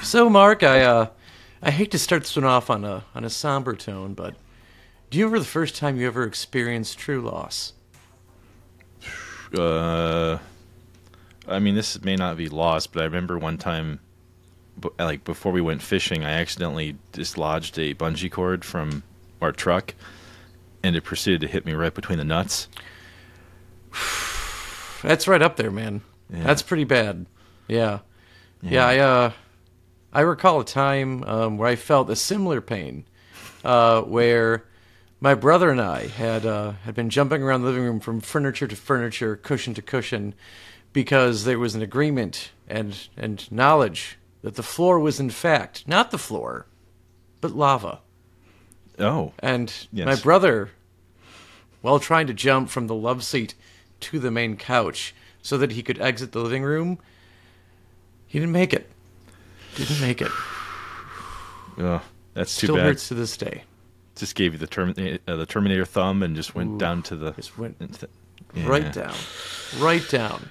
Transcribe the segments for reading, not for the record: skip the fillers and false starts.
So, Mark, I hate to start this one off on a somber tone, but do you remember the first time you ever experienced true loss? Uh, I mean, this may not be lost, but I remember one time, like before we went fishing, I accidentally dislodged a bungee cord from our truck, and it proceeded to hit me right between the nuts. That's right up there, man. Yeah. That's pretty bad. Yeah. Yeah, I recall a time where I felt a similar pain, where my brother and I had been jumping around the living room from furniture to furniture, cushion to cushion, because there was an agreement and knowledge that the floor was in fact not the floor, but lava. Oh. And Yes. my brother, while trying to jump from the love seat to the main couch so that he could exit the living room, he didn't make it. Didn't make it. Oh, that's too Still bad. hurts to this day. Just gave you the Terminator thumb and just went down to the... Just went Yeah. right down. Right down.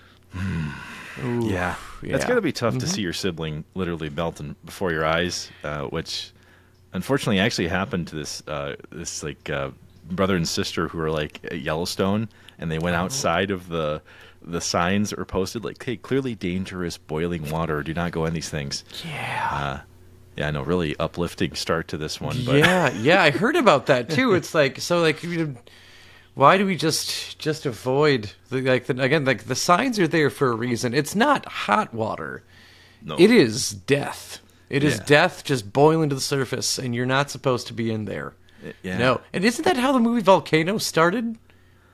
Ooh, Yeah. That's got to be tough to see your sibling literally melting before your eyes, which unfortunately actually happened to this brother and sister who were like at Yellowstone, and they went outside of the signs that were posted like, hey, clearly dangerous boiling water, do not go in these things. Yeah. Yeah, I know, really uplifting start to this one. But Yeah, I heard about that too. It's like, so like, why do we just avoid the signs are there for a reason. It's not hot water. No. It is death. It is Yeah. death just boiling to the surface, and you're not supposed to be in there. Yeah. No. And isn't that how the movie Volcano started?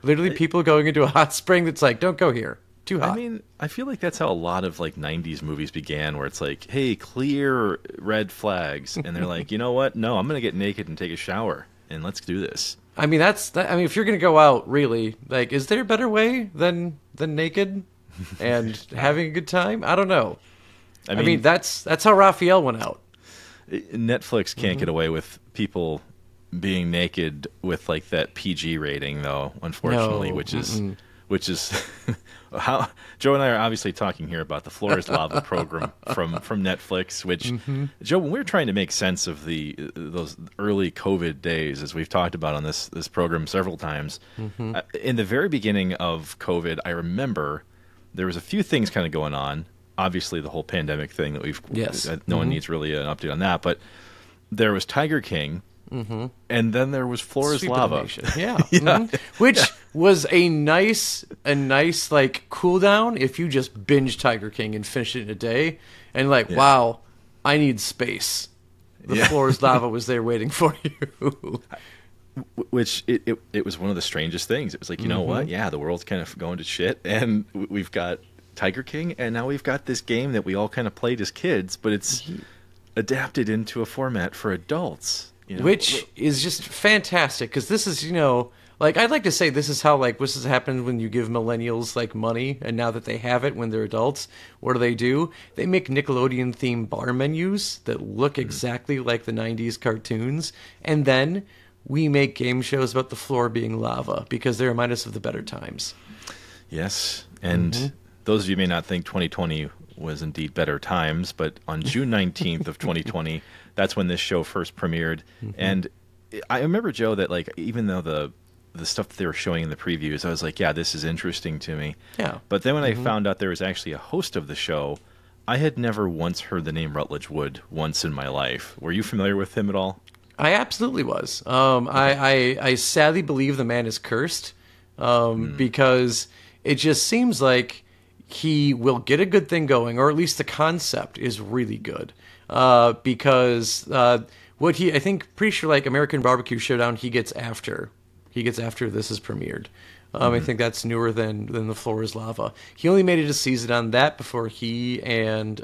Literally people going into a hot spring that's like, don't go here. Too hot. I mean, I feel like that's how a lot of like 90s movies began, where it's like, hey, clear red flags. And they're like, you know what? No, I'm going to get naked and take a shower, and let's do this. I mean, I mean, if you're going to go out, really, like, is there a better way than naked and having a good time? I don't know. I mean, that's how Raphael went out. Netflix can't get away with people being naked with like that PG rating, though, unfortunately, No, which is how Joe and I are obviously talking here about the Floor is Lava program from Netflix, which Joe, when we were trying to make sense of those early COVID days, as we've talked about on this program several times, in the very beginning of COVID, I remember there was a few things kind of going on. Obviously, the whole pandemic thing that no one needs really an update on that, but there was Tiger King. And then there was Floor is Lava. Yeah. Which was a nice like cool down if you just binge Tiger King and finish it in a day and like, wow, I need space. The Floor is Lava was there waiting for you. Which it was one of the strangest things. It was like, you know what? Yeah, the world's kind of going to shit, and we've got Tiger King, and now we've got this game that we all kind of played as kids, but it's adapted into a format for adults. You know? Which is just fantastic, because this is, like, I'd like to say this is how, like, this has happened when you give millennials, like, money, and now that they have it when they're adults, what do? They make Nickelodeon-themed bar menus that look exactly like the 90s cartoons, and then we make game shows about the floor being lava, because they remind us of the better times. Yes, and those of you may not think 2020 was indeed better times, but on June 19th of 2020, that's when this show first premiered. And I remember, Joe, that like even though the stuff that they were showing in the previews, I was like, yeah, this is interesting to me. Yeah. But then when I found out there was actually a host of the show, I had never once heard the name Rutledge Wood once in my life. Were you familiar with him at all? I absolutely was. I sadly believe the man is cursed, because it just seems like he will get a good thing going, or at least the concept is really good. Because I think pretty sure like American Barbecue Showdown, he gets after this is premiered. I think that's newer than The Floor is Lava. He only made it a season on that before he and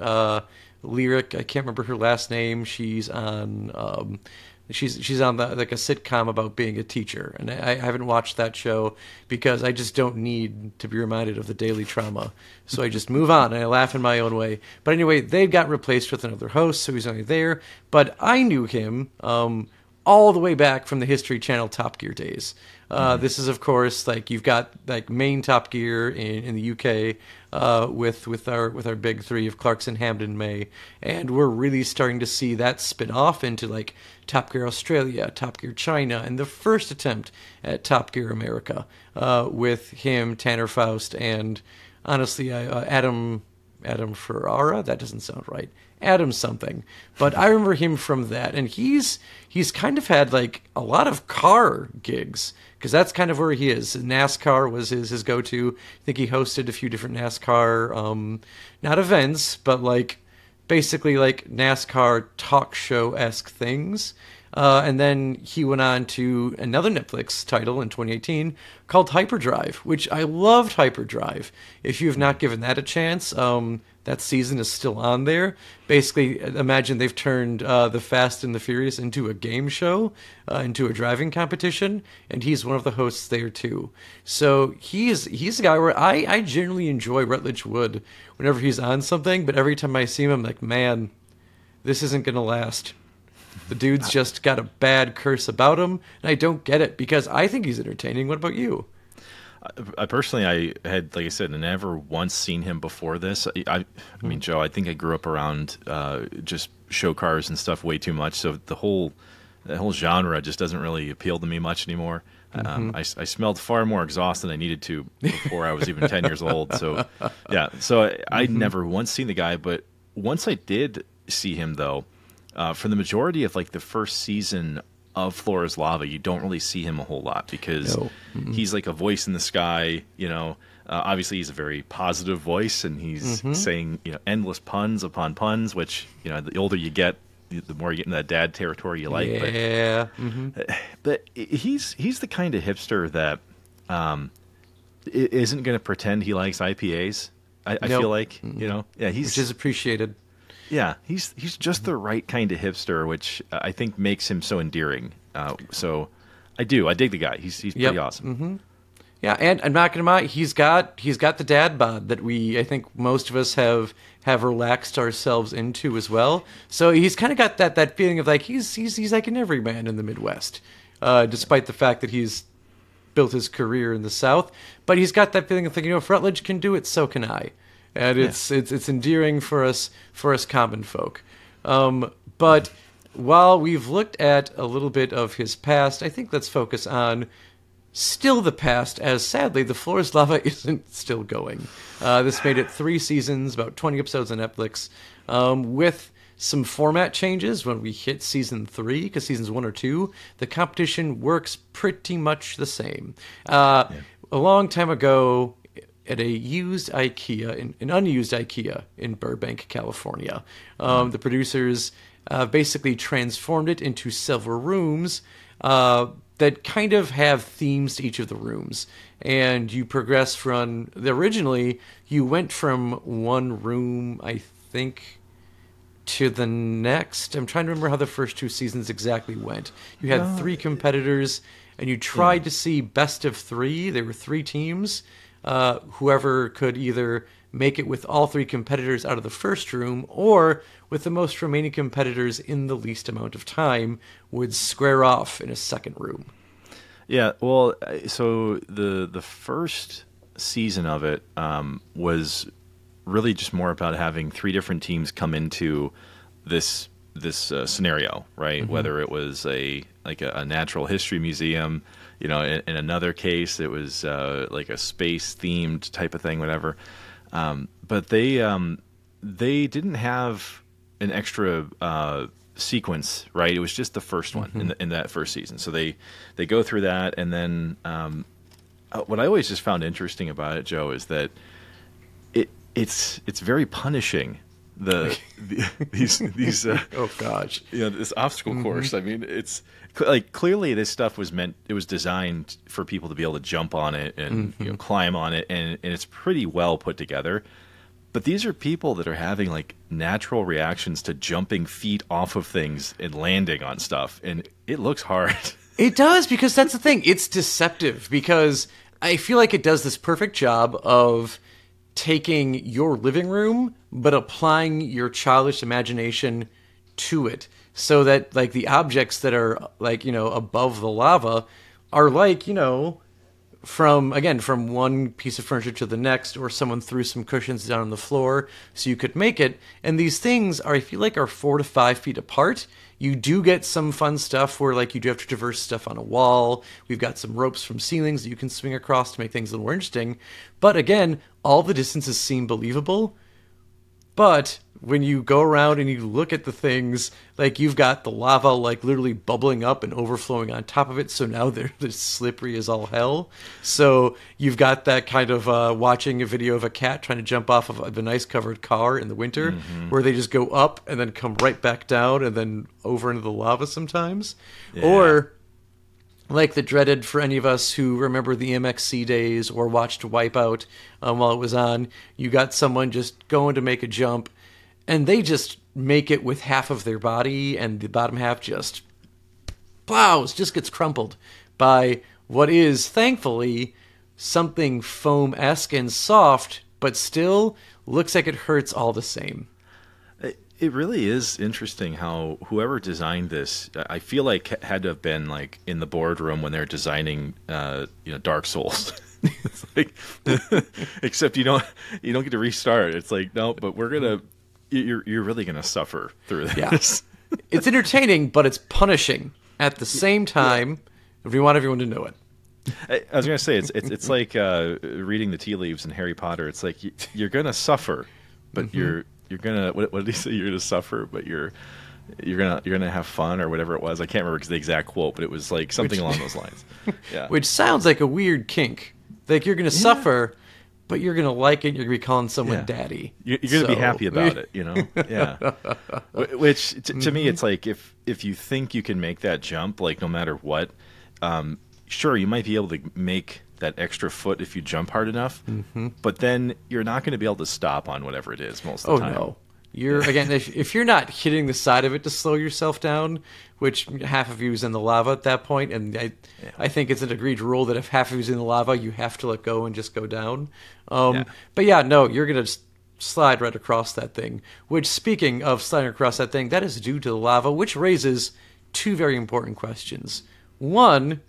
Lyric, I can't remember her last name. She's on she's on like a sitcom about being a teacher, and I haven't watched that show because I just don't need to be reminded of the daily trauma. So I just move on and I laugh in my own way. But anyway, they got replaced with another host, so he's only there. But I knew him all the way back from the History Channel Top Gear days. This is, of course, like you've got like main Top Gear in the UK with our big three of Clarkson, Hamden, May, and we're really starting to see that spin off into like Top Gear Australia, Top Gear China, and the first attempt at Top Gear America with him, Tanner Faust, and honestly, Adam Ferrara. That doesn't sound right. Adam something, but I remember him from that, and he's kind of had like a lot of car gigs because that's kind of where he is. NASCAR was his go-to. I think he hosted a few different NASCAR, not events, but like basically like NASCAR talk show-esque things. And then he went on to another Netflix title in 2018 called Hyperdrive, which I loved Hyperdrive. If you have not given that a chance, that season is still on there. Basically, imagine they've turned the Fast and the Furious into a game show, into a driving competition, and he's one of the hosts there too. So he's a guy where I generally enjoy Rutledge Wood whenever he's on something, but every time I see him, I'm like, man, this isn't going to last. The dude's just got a bad curse about him, and I don't get it because I think he's entertaining. What about you? I personally, I had, like I said, never once seen him before this. I mean, Joe, I think I grew up around just show cars and stuff way too much, so that whole genre just doesn't really appeal to me much anymore. I smelled far more exhaust than I needed to before I was even 10 years old. So, yeah, so I'd never once seen the guy, but once I did see him, though, for the majority of like the first season of Floor is Lava, you don't really see him a whole lot because he's like a voice in the sky, you know. Obviously, he's a very positive voice, and he's saying, you know, endless puns upon puns, which, you know, the older you get, the more you get in that dad territory you like. Yeah. But he's the kind of hipster that isn't going to pretend he likes IPAs. I feel like, you know, yeah, which is appreciated. Yeah, he's just the right kind of hipster, which I think makes him so endearing. So I dig the guy. He's pretty awesome. Yeah, and I'm not gonna lie, he's got the dad bod that I think most of us have relaxed ourselves into as well. So he's kind of got that feeling of like he's like an everyman in the Midwest, despite the fact that he's built his career in the South. But he's got that feeling of like, you know, if Rutledge can do it, so can I. And it's endearing for us common folk. But while we've looked at a little bit of his past, I think let's focus on still the past, as sadly the Floor is Lava isn't still going. This made it 3 seasons, about 20 episodes on Netflix, with some format changes when we hit season 3, because seasons 1 or 2, the competition works pretty much the same. A long time ago, at an unused IKEA in Burbank, California. The producers basically transformed it into several rooms that kind of have themes to each of the rooms. And you progress from, originally, you went from one room, I think, to the next. I'm trying to remember how the first 2 seasons exactly went. You had 3 competitors, and you tried to see best of 3. There were 3 teams. Whoever could either make it with all 3 competitors out of the first room or with the most remaining competitors in the least amount of time would square off in a second room. Yeah, well, so the first season of it was really just more about having 3 different teams come into this scenario, right? Whether it was a natural history museum, you know, in another case it was like a space themed type of thing, whatever. But they didn't have an extra sequence, right? It was just the first one in that first season. So they go through that, and then what I always just found interesting about it, Joe, is that it's very punishing. These oh gosh, you know, this obstacle course. I mean, it's like clearly this stuff was designed for people to be able to jump on it and you know, climb on it, and it's pretty well put together. But these are people that are having like natural reactions to jumping feet off of things and landing on stuff, and it looks hard. It does, because that's the thing. It's deceptive, because I feel like it does this perfect job of taking your living room but applying your childish imagination to it. so that like the objects that are like, above the lava are like, from one piece of furniture to the next, or someone threw some cushions down on the floor so you could make it. And these things are, I feel like, are 4 to 5 feet apart. You do get some fun stuff where like you do have to traverse stuff on a wall. We've got some ropes from ceilings that you can swing across to make things a little more interesting. But again, all the distances seem believable. But when you go around and you look at the things, like you've got the lava like literally bubbling up and overflowing on top of it, so now they're slippery as all hell. So you've got that kind of watching a video of a cat trying to jump off of a nice covered car in the winter, where they just go up and then come right back down and then over into the lava sometimes. Yeah. Or like the dreaded, for any of us who remember the MXC days or watched Wipeout while it was on, you got someone just going to make a jump, and they just make it with half of their body, and the bottom half just plows, just gets crumpled by what is, thankfully, something foam-esque and soft, but still looks like it hurts all the same. It really is interesting how whoever designed this, I feel like had to have been like in the boardroom when they're designing, Dark Souls. It's like, except you don't get to restart. It's like, no, but you're really gonna suffer through this. Yeah. It's entertaining, but it's punishing at the same time. If we want everyone to know it. I was gonna say it's like reading the tea leaves in Harry Potter. It's like you're gonna suffer, but you're gonna, what did he say? You're gonna suffer, but you're gonna have fun, or whatever it was. I can't remember the exact quote, but it was like something along those lines. Yeah, which sounds like a weird kink. Like you're gonna suffer, but you're gonna like it. You're gonna be calling someone daddy. You're gonna be happy about it, Yeah. Which to me, it's like if you think you can make that jump, like no matter what, sure, you might be able to make that extra foot if you jump hard enough, but then you're not going to be able to stop on whatever it is most of the time. Oh no, you're again if you're not hitting the side of it to slow yourself down, which half of you is in the lava at that point, and I think it's an agreed rule that if half of you is in the lava, you have to let go and just go down. But yeah, no, you're going to slide right across that thing. Which, speaking of sliding across that thing, that is due to the lava, which raises 2 very important questions. One,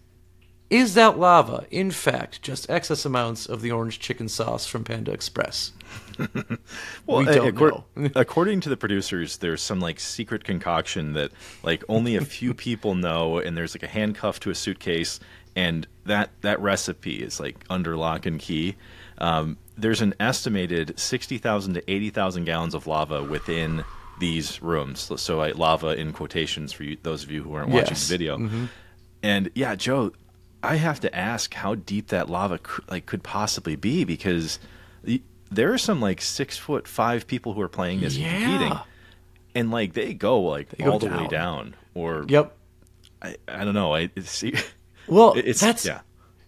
is that lava, in fact, just excess amounts of the orange chicken sauce from Panda Express? Well, we don't know. According to the producers, there's some like secret concoction that like only a few people know, and there's like a handcuff to a suitcase, and that recipe is like under lock and key. There's an estimated 60,000 to 80,000 gallons of lava within these rooms. So lava in quotations for you, those of you who aren't watching the video. And yeah, Joe, I have to ask how deep that lava could possibly be, because there are some like 6'5" people who are playing this and competing, and like they go all the way down. Or I don't know.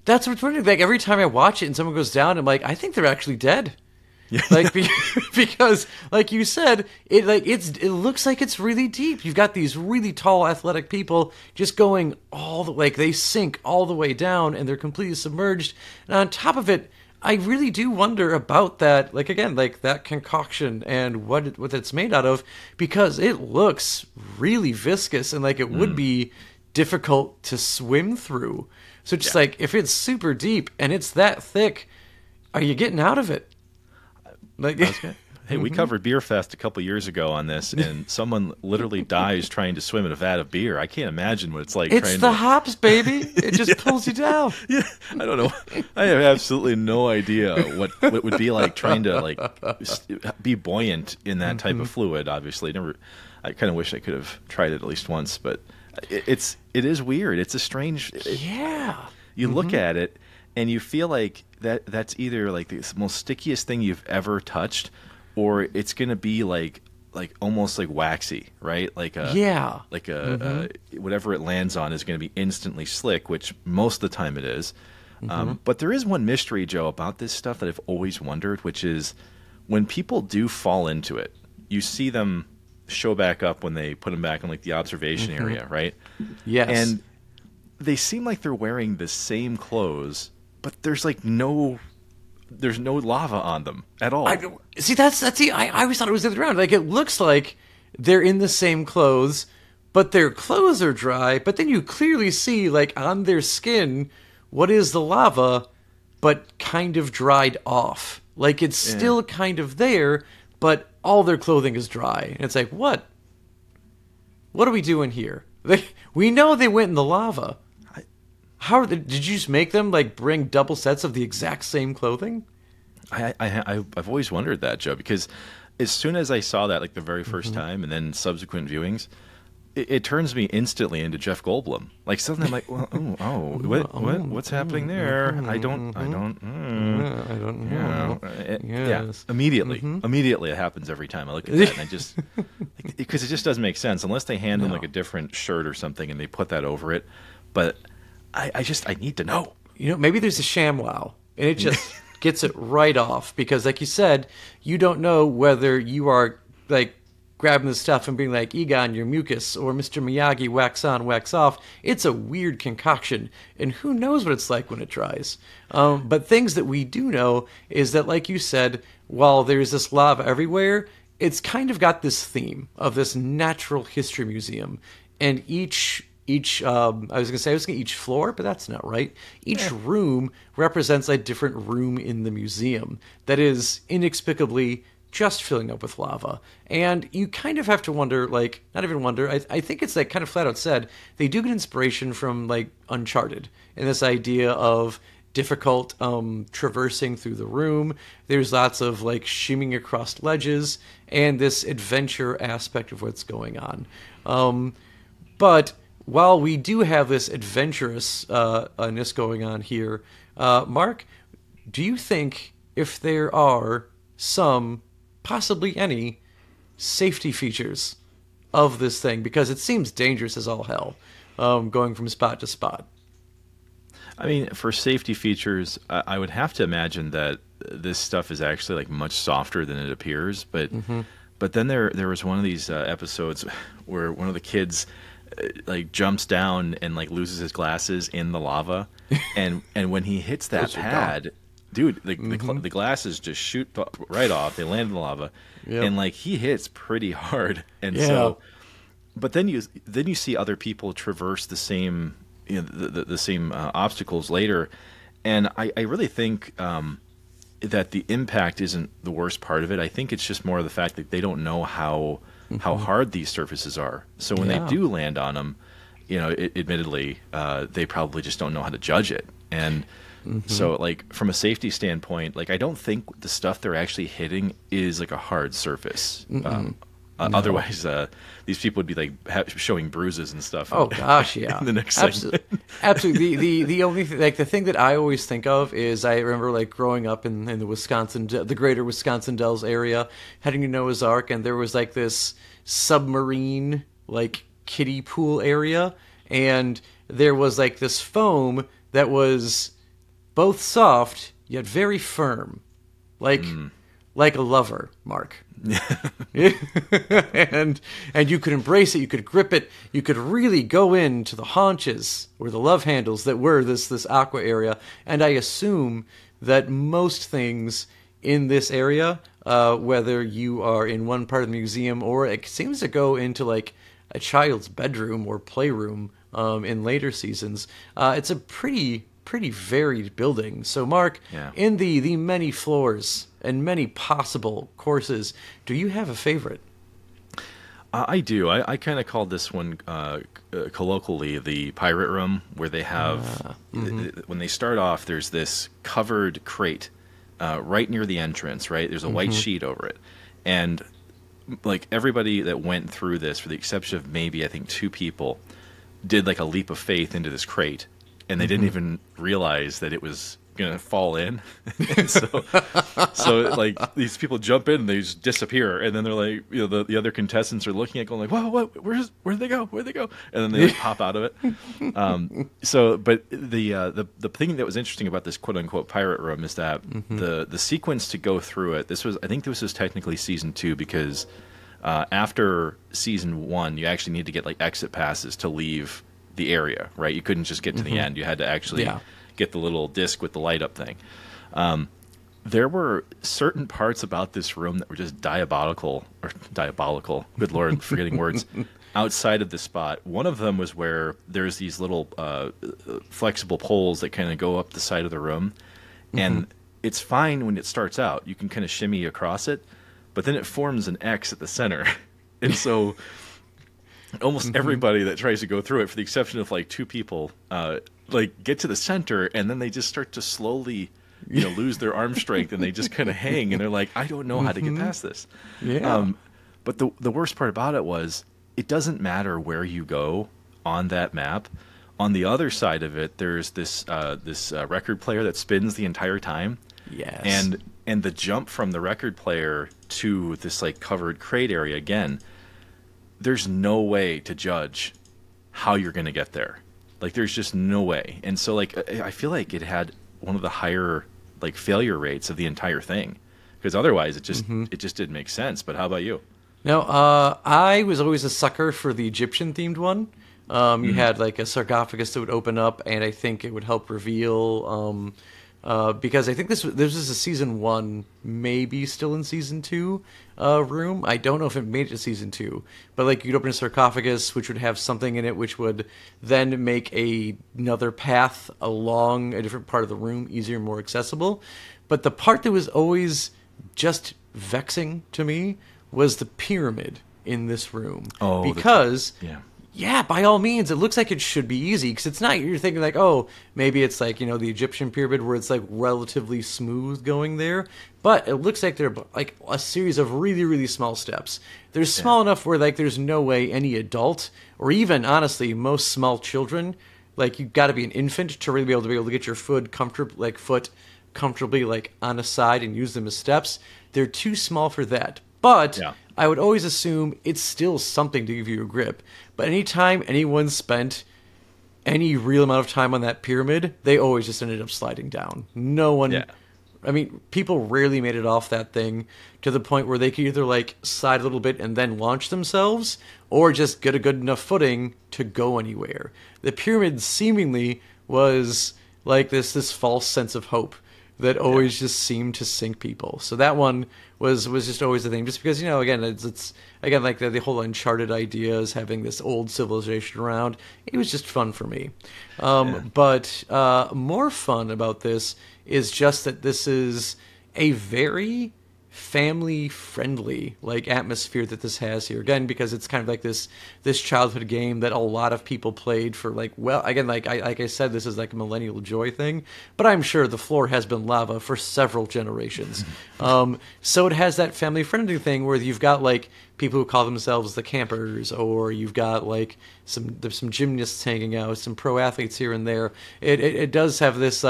That's what's funny. Like every time I watch it and someone goes down, I'm like, I think they're actually dead. Yeah. Like because, like you said, it looks like it's really deep. You've got these really tall, athletic people just going they sink all the way down, and they're completely submerged. And on top of it, I really do wonder about that. Like again, like that concoction and what it's made out of, because it looks really viscous and like it would be difficult to swim through. So just like if it's super deep and it's that thick, are you getting out of it? Like, hey, we covered Beer Fest a couple years ago on this, and someone literally dies trying to swim in a vat of beer. I can't imagine what it's like. It's the hops, baby. It just pulls you down. Yeah, I don't know. I have absolutely no idea what it would be like trying to like be buoyant in that type of fluid. Obviously, I kind of wish I could have tried it at least once, but it is weird. It's a strange. You look at it, and you feel like that's either like the most stickiest thing you've ever touched, or it's gonna be like almost like waxy, right? Whatever it lands on is gonna be instantly slick, which most of the time it is. But there is one mystery, Joe, about this stuff that I've always wondered, which is when people do fall into it, you see them show back up when they put them back in like the observation area, right? Yes. And they seem like they're wearing the same clothes, but there's no lava on them at all. I always thought it was the other way around. Like it looks like they're in the same clothes, but their clothes are dry, but then you clearly see, like, on their skin what is the lava, but kind of dried off. Like, it's still kind of there, but all their clothing is dry. And it's like, what? What are we doing here? We know they went in the lava. Did you just make them, like, bring double sets of the exact same clothing? I've always wondered that, Joe, because as soon as I saw that, like, the very first time, and then subsequent viewings, it turns me instantly into Jeff Goldblum. Like, suddenly I'm like, what's happening there? I don't know. Yes. Immediately it happens every time I look at that, and I just, because it just doesn't make sense unless they hand them like a different shirt or something and they put that over it. But I need to know. You know, maybe there's a ShamWow, and it just gets it right off, because, like you said, you don't know whether you are, like, grabbing the stuff and being like, Egon, your mucus, or Mr. Miyagi, wax on, wax off. It's a weird concoction, and who knows what it's like when it dries. But things that we do know is that, like you said, while there's this lava everywhere, it's kind of got this theme of this natural history museum, and each each floor, but that's not right. Each room represents a different room in the museum that is inexplicably just filling up with lava. And you kind of have to wonder, like, not even wonder, I think it's like kind of flat out said, they do get inspiration from, like, Uncharted, and this idea of difficult traversing through the room. There's lots of, like, shimming across ledges, and this adventure aspect of what's going on. But while we do have this adventurousness going on here, Mark, do you think if there are some, possibly any, safety features of this thing? Because it seems dangerous as all hell, going from spot to spot. I mean, for safety features, I would have to imagine that this stuff is actually, like, much softer than it appears. But but then there was one of these episodes where one of the kids like jumps down and, like, loses his glasses in the lava, and when he hits that pad, dude, the glasses just shoot right off. They land in the lava, and, like, he hits pretty hard, and so. But then you see other people traverse the same, you know, the same obstacles later, and I really think that the impact isn't the worst part of it. I think it's just more of the fact that they don't know how hard these surfaces are. So when they do land on them, you know, admittedly, they probably just don't know how to judge it. And so, like, from a safety standpoint, like, I don't think the stuff they're actually hitting is, like, a hard surface. Otherwise, these people would be, like, showing bruises and stuff. Oh gosh, yeah. In the next segment. Absolutely. The only thing, like, the thing that I always think of is I remember, like, growing up in the greater Wisconsin Dells area, heading to Noah's Ark, and there was, like, this submarine, like, kiddie pool area, and there was, like, this foam that was both soft yet very firm, like a lover, Mark. and you could embrace it, you could grip it, you could really go into the haunches or the love handles that were this aqua area. And I assume that most things in this area, whether you are in one part of the museum or it seems to go into, like, a child's bedroom or playroom in later seasons, it's a pretty varied building. So, Mark, in the many floors and many possible courses, do you have a favorite? I do. I kind of called this one colloquially the pirate room, where they have, when they start off, there's this covered crate right near the entrance, right? There's a white sheet over it. And, like, everybody that went through this, for the exception of maybe, I think, 2 people, did, like, a leap of faith into this crate. And they didn't even realize that it was going to fall in. And so like, these people jump in and they just disappear. And then they're like, you know, the other contestants are looking at going like, whoa, where'd they go? Where'd they go? And then they, like, pop out of it. But the thing that was interesting about this quote unquote pirate room is that the sequence to go through it, I think this was technically season 2, because after season 1, you actually need to get, like, exit passes to leave the area, right? You couldn't just get to the end. You had to actually get the little disc with the light up thing. There were certain parts about this room that were just diabolical. Good Lord, forgetting words. outside of the spot. One of them was where there's these little flexible poles that kind of go up the side of the room, and it's fine when it starts out. You can kind of shimmy across it, but then it forms an X at the center, and so almost everybody that tries to go through it, for the exception of like 2 people, like get to the center, and then they just start to slowly, lose their arm strength, and they just kind of hang, and they're like, I don't know how to get past this. Yeah. But the worst part about it was, it doesn't matter where you go on that map. On the other side of it, there's this record player that spins the entire time. Yes. And the jump from the record player to this like covered crate area, again, there's no way to judge how you're going to get there. Like, there's just no way. And so, like, I feel like it had one of the higher like failure rates of the entire thing, because otherwise it just didn't make sense. But how about you? No, I was always a sucker for the Egyptian themed one. You had like a sarcophagus that would open up, and I think it would help reveal. Because I think this was a season 1, maybe still in season 2 room. I don't know if it made it to season 2, but like you'd open a sarcophagus, which would have something in it, which would then make another path along a different part of the room easier, more accessible. But the part that was always just vexing to me was the pyramid in this room. Oh, because yeah, by all means, it looks like it should be easy, because it's not. You're thinking like, oh, maybe it's like, the Egyptian pyramid where it's like relatively smooth going there, but it looks like they're like a series of really, really small steps. They're small enough where like there's no way any adult, or even honestly most small children, like you've got to be an infant to really be able to get your foot comfortably like on a side and use them as steps. They're too small for that. But I would always assume it's still something to give you a grip. But anytime anyone spent any real amount of time on that pyramid, they always just ended up sliding down. No one... Yeah. I mean, people rarely made it off that thing to the point where they could either like slide a little bit and then launch themselves, or just get a good enough footing to go anywhere. The pyramid seemingly was like this false sense of hope that always just seemed to sink people. So that one was just always the thing. Just because, again, it's again like the whole Uncharted ideas, having this old civilization around. It was just fun for me. But more fun about this is just that this is a very family-friendly like atmosphere that this has here. Again, because it's kind of like this childhood game that a lot of people played for like, well, again, like I said, this is like a millennial joy thing, but I'm sure the floor has been lava for several generations. So it has that family-friendly thing where you've got like people who call themselves the campers, or you've got like there's some gymnasts hanging out, some pro athletes here and there. It does have this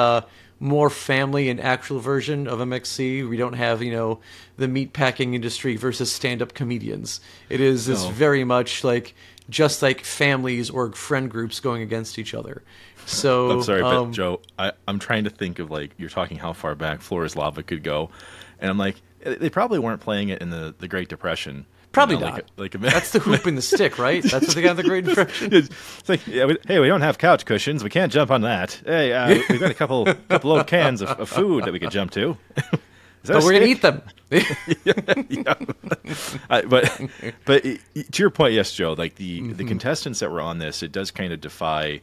more family and actual version of MXC. We don't have, the meatpacking industry versus stand-up comedians. It is this very much like just like families or friend groups going against each other. So I'm sorry, but Joe, I'm trying to think of like, you're talking how far back Floor is Lava could go, and I'm like, they probably weren't playing it in the Great Depression. Probably not. That's the hoop and the stick, right? That's what they got in the Great Depression. It's like, hey, we don't have couch cushions. We can't jump on that. Hey, we've got a couple old cans of food that we could jump to. But we're going to eat them. But to your point, yes, Joe, like the contestants that were on this, it does kind of defy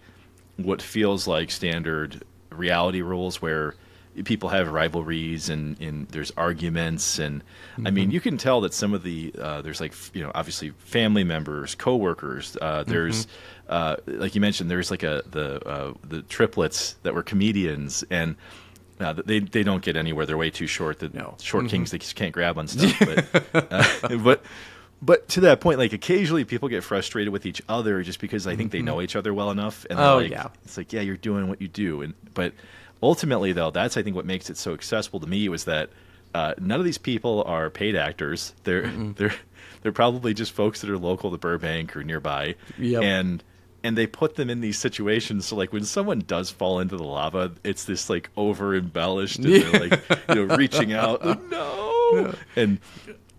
what feels like standard reality rules where people have rivalries and there's arguments, and I mean, you can tell that some of the there's like, obviously family members, coworkers, there's like you mentioned, there's like the triplets that were comedians, and they don't get anywhere. They're way too short. Short kings, they just can't grab on stuff. But to that point, like occasionally people get frustrated with each other just because I think they know each other well enough, and it's like, you're doing what you do, but ultimately, though, that's I think what makes it so accessible to me, was that none of these people are paid actors. They're probably just folks that are local to Burbank or nearby, and they put them in these situations. So like when someone does fall into the lava, it's this like over embellished, and they're like reaching out, and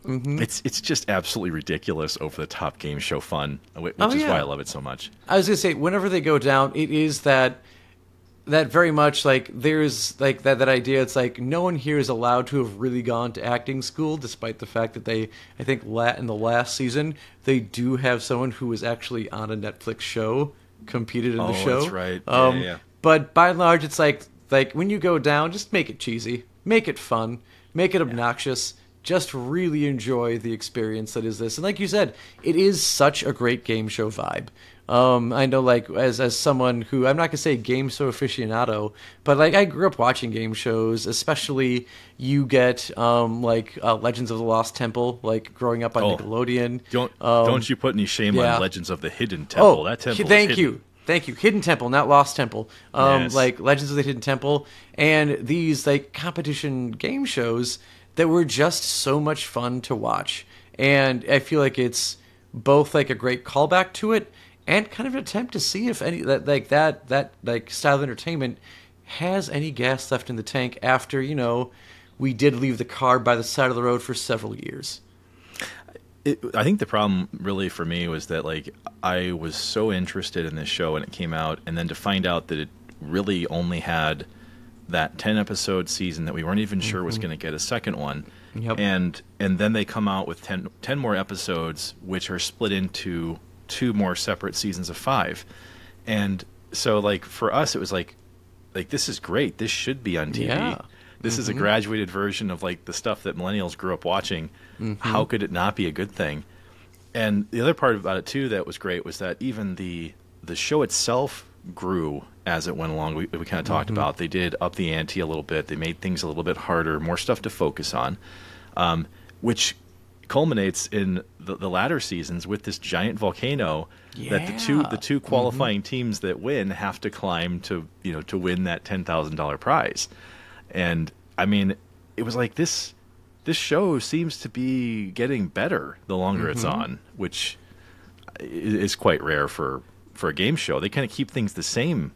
it's just absolutely ridiculous, over the top game show fun, which is why I love it so much. I was gonna say, whenever they go down, it is that. that very much like there's like that idea. It's like no one here is allowed to have really gone to acting school, despite the fact that I think in the last season they do have someone who was actually on a Netflix show competed in the show. That's right. Yeah. But by and large, it's like when you go down, just make it cheesy, make it fun, make it obnoxious. Just really enjoy the experience that is this. And like you said, it is such a great game show vibe. I know, like, as someone who, I'm not going to say game show aficionado, but, like, I grew up watching game shows, especially you get, Legends of the Lost Temple, like, growing up on Nickelodeon. Don't you put any shame on Legends of the Hidden Temple. That temple Thank you. Hidden Temple, not Lost Temple. Yes. Like, Legends of the Hidden Temple. And these, like, competition game shows that were just so much fun to watch. And I feel like it's both, like, a great callback to it, and kind of an attempt to see if any that style of entertainment has any gas left in the tank after, we did leave the car by the side of the road for several years. I think the problem really for me was that, like, I was so interested in this show when it came out, and then to find out that it really only had that 10-episode season that we weren't even sure was going to get a second one. Yep. And then they come out with 10 more episodes, which are split into 2 more separate seasons of 5. And so, like, for us, it was like this is great. This should be on TV. Yeah. This is a graduated version of, like, the stuff that millennials grew up watching. How could it not be a good thing? And the other part about it, too, that was great was that even the show itself grew as it went along. We kind of talked about. They did up the ante a little bit. They made things a little bit harder, more stuff to focus on, which culminates in the latter seasons with this giant volcano that the two qualifying teams that win have to climb to win that $10,000 prize. And I mean, it was like this show seems to be getting better the longer it's on, which is quite rare for a game show. They kind of keep things the same,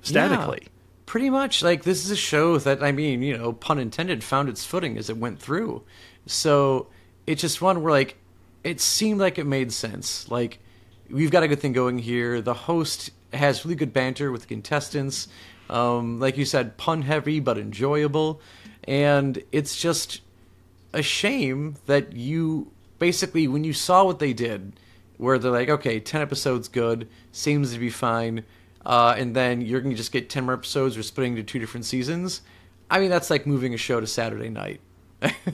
statically. Yeah, pretty much. Like, this is a show that, I mean, pun intended, found its footing as it went through. So it's just one where, like, it seemed like it made sense. Like, we've got a good thing going here. The host has really good banter with the contestants. Like you said, pun heavy but enjoyable. And it's just a shame that you basically, when you saw what they did, where they're like, okay, 10 episodes good, seems to be fine, and then you're going to just get 10 more episodes or splitting into 2 different seasons. I mean, that's like moving a show to Saturday night.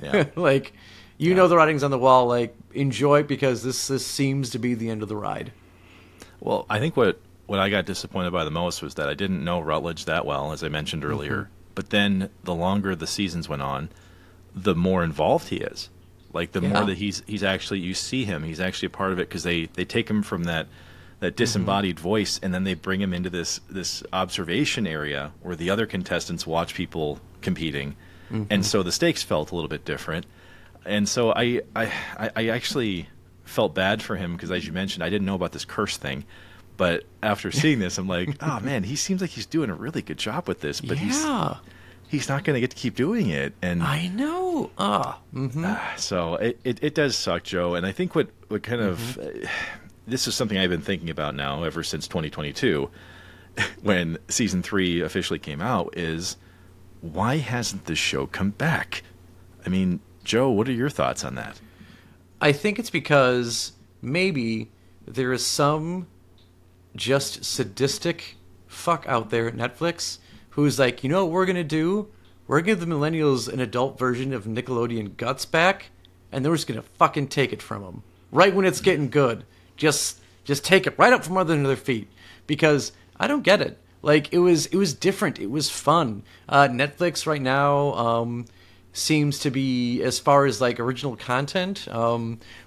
Yeah. Like, know the writing's on the wall. Like, enjoy it because this seems to be the end of the ride. Well, I think what I got disappointed by the most was that I didn't know Rutledge that well, as I mentioned earlier. But then the longer the seasons went on, the more involved he is. Like, the more that he's actually, you see him, he's actually a part of it, because they take him from that disembodied voice, and then they bring him into this observation area where the other contestants watch people competing. And so the stakes felt a little bit different. And so I actually felt bad for him, because, as you mentioned, I didn't know about this curse thing. But after seeing this, I'm like, oh, man, he seems like he's doing a really good job with this. But he's not going to get to keep doing it. And I know. So it does suck, Joe. And I think what kind of this is something I've been thinking about now ever since 2022, when season 3 officially came out, is why hasn't this show come back? I mean, Joe, what are your thoughts on that? I think it's because maybe there is some just sadistic fuck out there at Netflix who's like, you know what we're going to do? We're going to give the millennials an adult version of Nickelodeon Guts back, and they're just going to fucking take it from them. Right when it's getting good. Just take it right up from under their feet. Because I don't get it. Like, it was different. It was fun. Netflix right now seems to be, as far as, like, original content,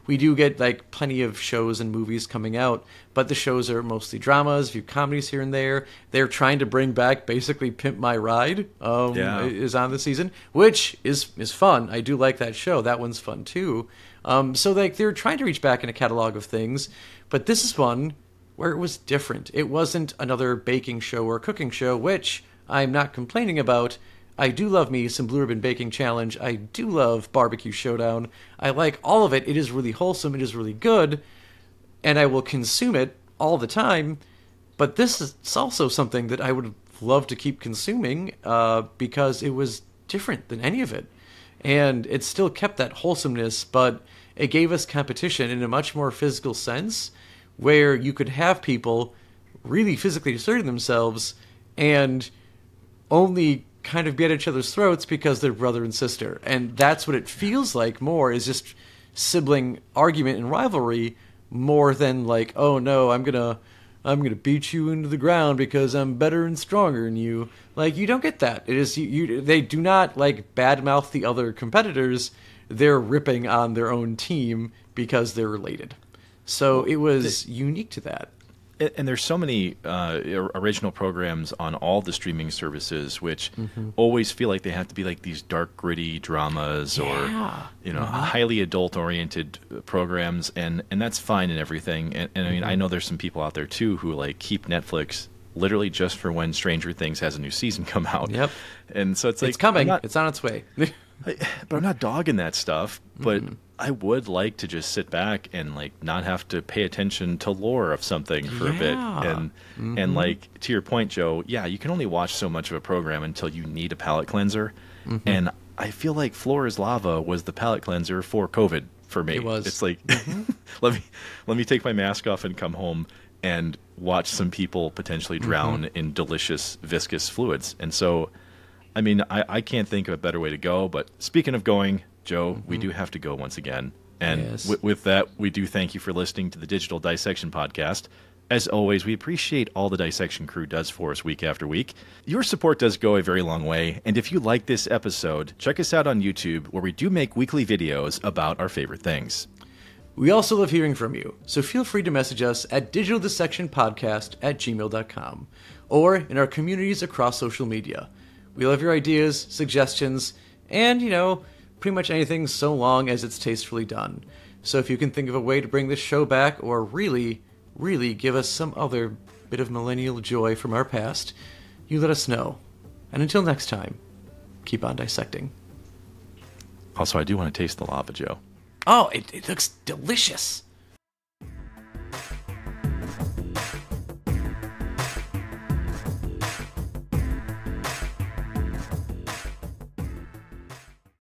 we do get, like, plenty of shows and movies coming out, but the shows are mostly dramas, a few comedies here and there. They're trying to bring back, basically, Pimp My Ride is on this season, which is fun. I do like that show. That one's fun, too. So, like, they're trying to reach back in a catalog of things, but this is one where it was different. It wasn't another baking show or cooking show, which I'm not complaining about. I do love me some Blue Ribbon Baking Challenge. I do love Barbecue Showdown. I like all of it. It is really wholesome. It is really good. And I will consume it all the time. But this is also something that I would love to keep consuming because it was different than any of it. And it still kept that wholesomeness, but it gave us competition in a much more physical sense, where you could have people really physically asserting themselves and only kind of be at each other's throats because they're brother and sister. And that's what it feels like more, is just sibling argument and rivalry, more than like, oh no, I'm gonna beat you into the ground because I'm better and stronger than you. Like, you don't get that. It is they do not like badmouth the other competitors. They're ripping on their own team because they're related. So it was unique to that. And there's so many original programs on all the streaming services, which always feel like they have to be like these dark, gritty dramas or highly adult-oriented programs, and that's fine and everything. And I mean, I know there's some people out there too who like keep Netflix literally just for when Stranger Things has a new season come out. Yep. And so it's like, it's coming. It's on its way. But I'm not dogging that stuff. But I would like to just sit back and like not have to pay attention to lore of something for a bit. And like, to your point, Joe, yeah, you can only watch so much of a program until you need a palate cleanser. And I feel like Floor is Lava was the palate cleanser for COVID for me. It was. It's like, let me take my mask off and come home and watch some people potentially drown in delicious viscous fluids. And so, I mean, I can't think of a better way to go. But speaking of going, Joe, we do have to go once again. And with that, we do thank you for listening to the Digital Dissection Podcast. As always, we appreciate all the Dissection crew does for us week after week. Your support does go a very long way. And if you like this episode, check us out on YouTube, where we do make weekly videos about our favorite things. We also love hearing from you, so feel free to message us at digitaldissectionpodcast@gmail.com or in our communities across social media. We love your ideas, suggestions, and, pretty much anything so long as it's tastefully done. So if you can think of a way to bring this show back, or really, really give us some other bit of millennial joy from our past, you let us know. And until next time, keep on dissecting. Also, I do want to taste the lava, Joe. Oh, it looks delicious.